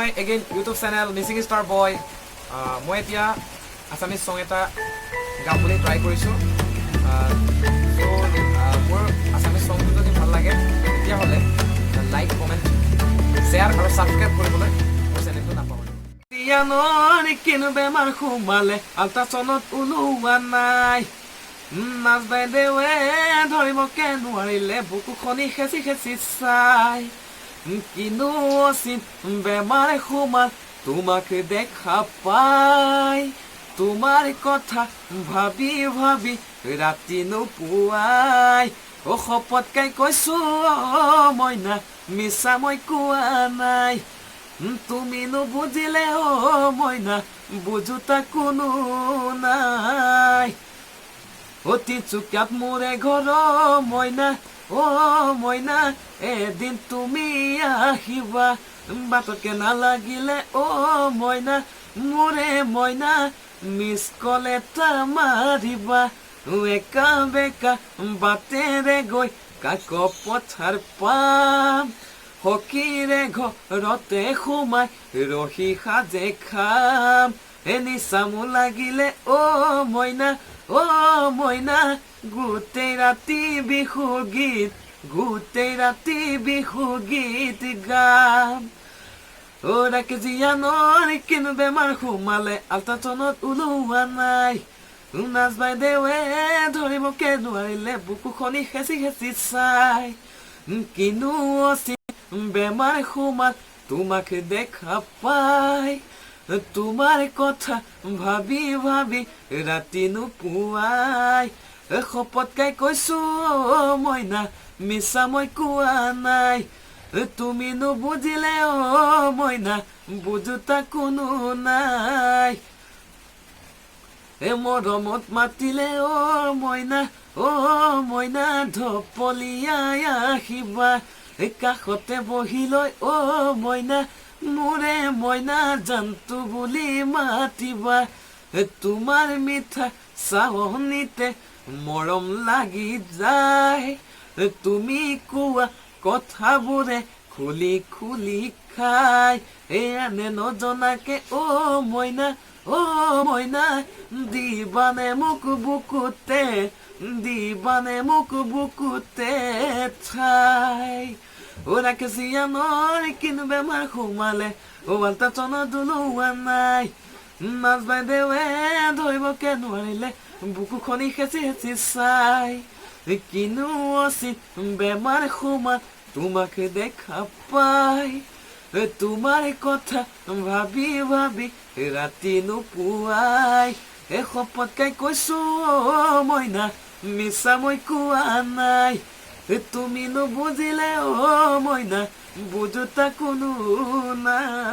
মাই again YouTube channel Mising star boy. মই এতিয়া Assamese song এটা গাম বুলি ট্ৰাই কৰিছোঁ। মোৰ আছামিজ ছংটো যদি ভাল লাগে তেতিয়াহ'লে লাইক, কমেণ্ট, শ্বেয়াৰ আৰু ছাবস্ক্ৰাইব কৰিবলৈ মোৰ চেনেলটো নাপাহৰিব। কিনো বেমাৰ সোমালে আল্ট্ৰাচাউণ্ডত ওলোৱা নাই, নাচ বাইদেৱে ধৰিবকে নোৱাৰিলে বুকুখনি খেচি খেচি চাই। কিনো অচিন বেমাৰ সোমাল তোমাক দেখা পাই, তোমাৰ কথা ভাবি ভাবি ৰাতি নোপোৱাই। শপতকাই কৈছো মইনা, মিছা মই কোৱা নাই। তুমি নুবুজিলে মইনা, বুজোতা কোনো নাই। অতি চুকাত মোৰে ঘৰ মইনা, মইনা এদিন তুমি আহিবা। বাটকে নালাগিলে মইনা, মোৰে মইনা মিছ কল এটা মাৰিবা। একা বেকা বাটেৰে গৈ কাক পথাৰ পাম, সখীৰে ঘৰতে সোমাই ৰহি সাজে খাম। নিচামো লাগিলে মইনা, মইনা গোটেই ৰাতি বিহু গীত, গোটেই ৰাতি বিহু গীত গাম। ৰাকে জীয়ানৰ কিনো বেমাৰ সোমালে আল্ট্ৰাচাউণ্ডত ওলোৱা নাই, নাচ বাইদেৱে ধৰিবকে নোৱাৰিলে বুকুখনি খেচি খেচি চাই। কিনো অচিন বেমাৰ সোমাল তোমাক দেখা পাই, তোমাৰ কথা ভাবি ভাবি ৰাতি নোপোৱাই। শপতকাই কৈছো মইনা, মিছা মই কোৱা নাই। তুমি নুবুজিলে মইনা, বুজোতা কোনো নাই। মৰমত মাতিলে মইনা, মইনা ঢপলিয়াই আহিবা। কাষতে বহি লৈ মইনা, মোৰে মইনা জানটো বুলি মাতিবা। তোমাৰ মিঠা চাহনিতে মৰম লাগি যায়, তুমি কোৱা কথাবোৰে খুলি খুলি খাই। এনে নজনাকে মইনা, মইনা দিবানে মোক বুকুতে, দিবানে মোক বুকুতে ঠাই। ৰাকে জীয়ানৰ কিনো বেমাৰ সোমালে আল্ট্ৰাচাউণ্ডত ওলোৱা নাই, নাচ বাইদেৱে ধৰিবকে নোৱাৰিলে বুকুখনি খেচি খেচি চাই। কিনো অচিন বেমাৰ সোমাল তোমাক দেখা পাই, তোমাৰ কথা ভাবি ভাবি ৰাতি নোপোৱাই। শপতকাই কৈছো মইনা, মিছা মই কোৱা নাই। তুমি নুবুজিলে মইনা, বুজোতা কোনো নাই।